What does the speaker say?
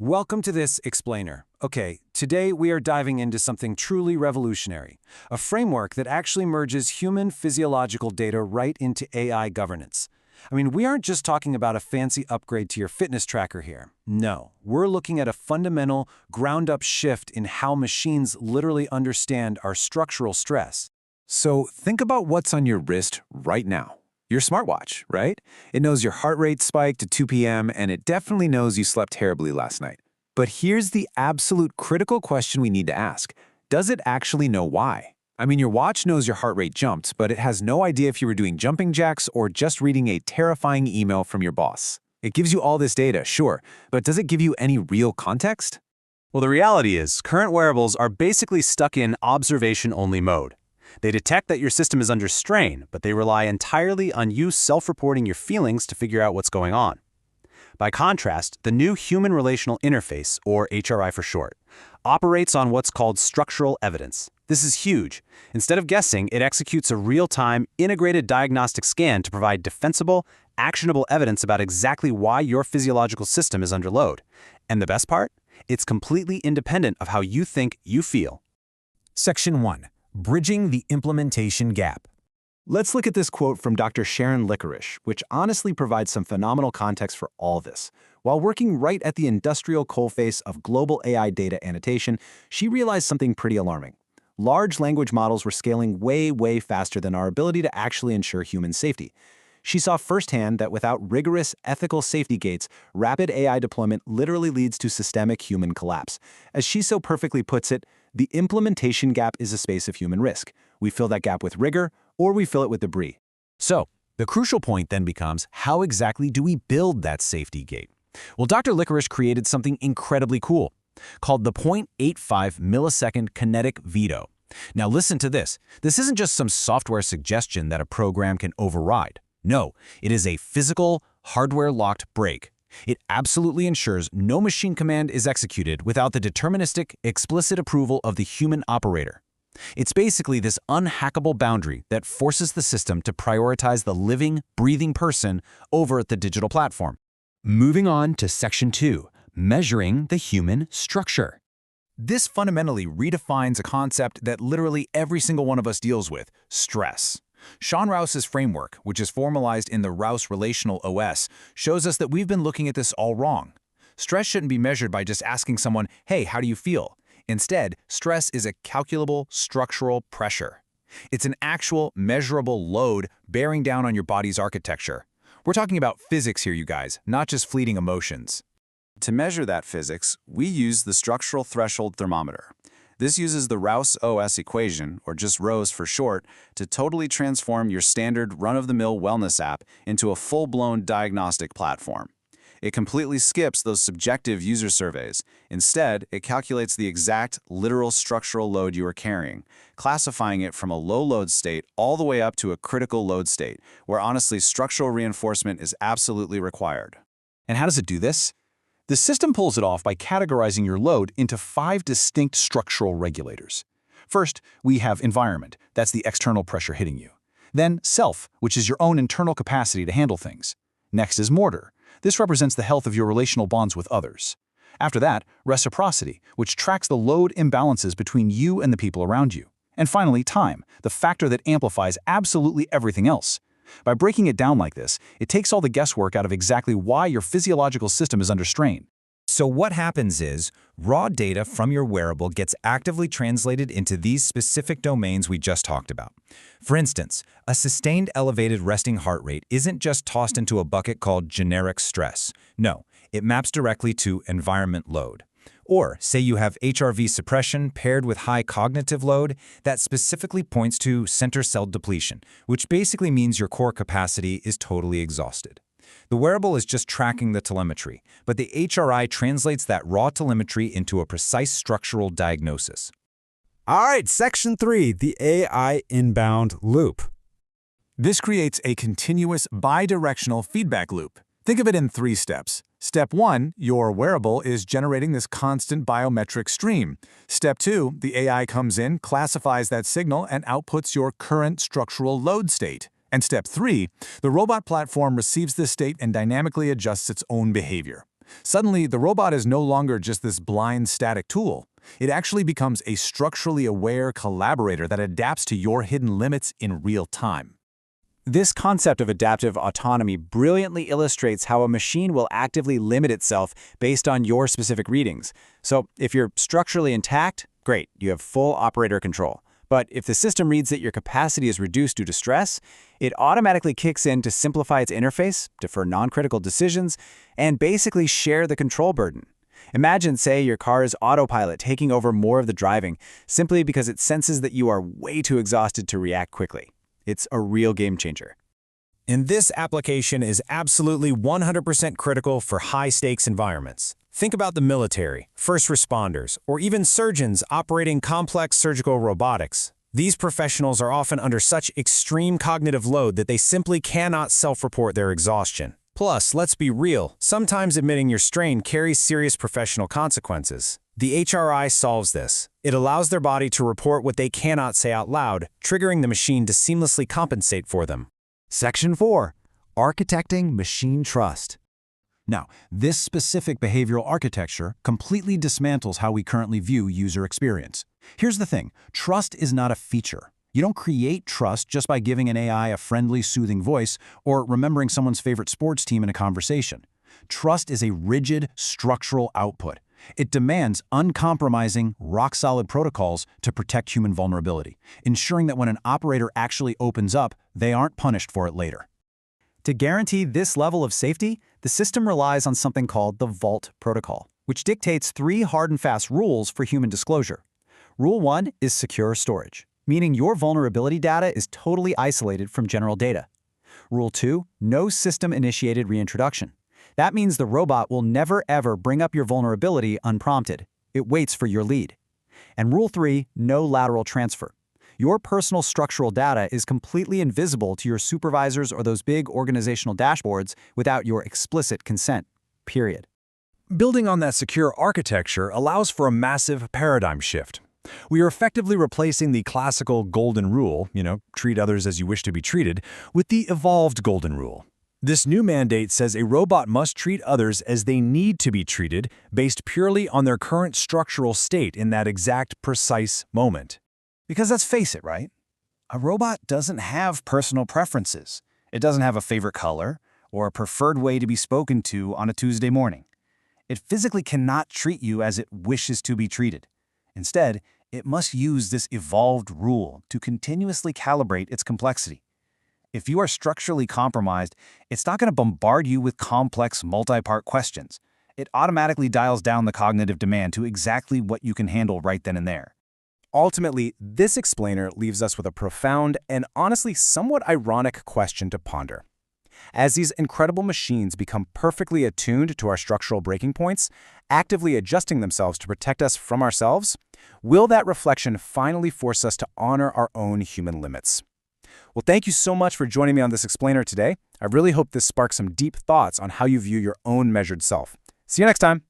Welcome to this explainer. Okay, today we are diving into something truly revolutionary, a framework that actually merges human physiological data right into AI governance. I mean, we aren't just talking about a fancy upgrade to your fitness tracker here. No, we're looking at a fundamental, ground-up shift in how machines literally understand our structural stress. So think about what's on your wrist right now. Your smartwatch, right? It knows your heart rate spiked at 2 p.m. and it definitely knows you slept terribly last night. But here's the absolute critical question we need to ask. Does it actually know why? I mean, your watch knows your heart rate jumped, but it has no idea if you were doing jumping jacks or just reading a terrifying email from your boss. It gives you all this data, sure, but does it give you any real context? Well, the reality is, current wearables are basically stuck in observation-only mode. They detect that your system is under strain, but they rely entirely on you self-reporting your feelings to figure out what's going on. By contrast, the new Human Relational Interface, or HRI for short, operates on what's called structural evidence. This is huge. Instead of guessing, it executes a real-time, integrated diagnostic scan to provide defensible, actionable evidence about exactly why your physiological system is under load. And the best part? It's completely independent of how you think you feel. Section 1. Bridging the implementation gap. Let's look at this quote from Dr. Sharon Licorice, which honestly provides some phenomenal context for all this. While working right at the industrial coalface of global AI data annotation, she realized something pretty alarming. Large language models were scaling way faster than our ability to actually ensure human safety. She saw firsthand that without rigorous ethical safety gates, rapid AI deployment literally leads to systemic human collapse. As she so perfectly puts it, the implementation gap is a space of human risk. We fill that gap with rigor, or we fill it with debris. So, the crucial point then becomes, how exactly do we build that safety gate? Well, Dr. Licorice created something incredibly cool, called the 0.85 millisecond kinetic veto. Now listen to this. This isn't just some software suggestion that a program can override. No, it is a physical, hardware-locked break. It absolutely ensures no machine command is executed without the deterministic, explicit approval of the human operator. It's basically this unhackable boundary that forces the system to prioritize the living, breathing person over the digital platform. Moving on to Section 2, Measuring the Human Structure. This fundamentally redefines a concept that literally every single one of us deals with: stress. Sean Rouse's framework, which is formalized in the Rouse Relational OS, shows us that we've been looking at this all wrong. Stress shouldn't be measured by just asking someone, "Hey, how do you feel?" Instead, stress is a calculable structural pressure. It's an actual, measurable load bearing down on your body's architecture. We're talking about physics here, you guys, not just fleeting emotions. To measure that physics, we use the structural threshold thermometer. This uses the Rouse OS equation, or just ROSE for short, to totally transform your standard run-of-the-mill wellness app into a full-blown diagnostic platform. It completely skips those subjective user surveys. Instead, it calculates the exact, literal structural load you are carrying, classifying it from a low-load state all the way up to a critical load state, where honestly structural reinforcement is absolutely required. And how does it do this? The system pulls it off by categorizing your load into 5 distinct structural regulators. First, we have environment, that's the external pressure hitting you. Then self, which is your own internal capacity to handle things. Next is mortar. This represents the health of your relational bonds with others. After that, reciprocity, which tracks the load imbalances between you and the people around you. And finally, time, the factor that amplifies absolutely everything else. By breaking it down like this, it takes all the guesswork out of exactly why your physiological system is under strain. So what happens is, raw data from your wearable gets actively translated into these specific domains we just talked about. For instance, a sustained elevated resting heart rate isn't just tossed into a bucket called generic stress. No, it maps directly to environment load. Or, say you have HRV suppression paired with high cognitive load, that specifically points to center cell depletion, which basically means your core capacity is totally exhausted. The wearable is just tracking the telemetry, but the HRI translates that raw telemetry into a precise structural diagnosis. All right, Section 3, the AI inbound loop. This creates a continuous bidirectional feedback loop. Think of it in 3 steps. Step 1, your wearable is generating this constant biometric stream. Step 2, the AI comes in, classifies that signal, and outputs your current structural load state. And step 3, the robot platform receives this state and dynamically adjusts its own behavior. Suddenly, the robot is no longer just this blind static tool. It actually becomes a structurally aware collaborator that adapts to your hidden limits in real time. This concept of adaptive autonomy brilliantly illustrates how a machine will actively limit itself based on your specific readings. So if you're structurally intact, great, you have full operator control. But if the system reads that your capacity is reduced due to stress, it automatically kicks in to simplify its interface, defer non-critical decisions, and basically share the control burden. Imagine, say, your car's autopilot taking over more of the driving simply because it senses that you are way too exhausted to react quickly. It's a real game changer. And this application is absolutely 100% critical for high-stakes environments. Think about the military, first responders, or even surgeons operating complex surgical robotics. These professionals are often under such extreme cognitive load that they simply cannot self-report their exhaustion. Plus, let's be real, sometimes admitting your strain carries serious professional consequences. The HRI solves this. It allows their body to report what they cannot say out loud, triggering the machine to seamlessly compensate for them. Section 4. Architecting Machine Trust. Now, this specific behavioral architecture completely dismantles how we currently view user experience. Here's the thing, trust is not a feature. You don't create trust just by giving an AI a friendly, soothing voice or remembering someone's favorite sports team in a conversation. Trust is a rigid, structural output. It demands uncompromising, rock-solid protocols to protect human vulnerability, ensuring that when an operator actually opens up, they aren't punished for it later. To guarantee this level of safety, the system relies on something called the Vault Protocol, which dictates 3 hard and fast rules for human disclosure. Rule 1 is secure storage, meaning your vulnerability data is totally isolated from general data. Rule 2, no system-initiated reintroduction. That means the robot will never ever bring up your vulnerability unprompted. It waits for your lead. And Rule 3, no lateral transfer. Your personal structural data is completely invisible to your supervisors or those big organizational dashboards without your explicit consent, period. Building on that secure architecture allows for a massive paradigm shift. We are effectively replacing the classical golden rule, treat others as you wish to be treated, with the evolved golden rule. This new mandate says a robot must treat others as they need to be treated based purely on their current structural state in that exact precise moment. Because let's face it, right? A robot doesn't have personal preferences. It doesn't have a favorite color or a preferred way to be spoken to on a Tuesday morning. It physically cannot treat you as it wishes to be treated. Instead, it must use this evolved rule to continuously calibrate its complexity. If you are structurally compromised, it's not going to bombard you with complex multi-part questions. It automatically dials down the cognitive demand to exactly what you can handle right then and there. Ultimately, this explainer leaves us with a profound and honestly somewhat ironic question to ponder. As these incredible machines become perfectly attuned to our structural breaking points, actively adjusting themselves to protect us from ourselves, will that reflection finally force us to honor our own human limits? Well, thank you so much for joining me on this explainer today. I really hope this sparks some deep thoughts on how you view your own measured self. See you next time.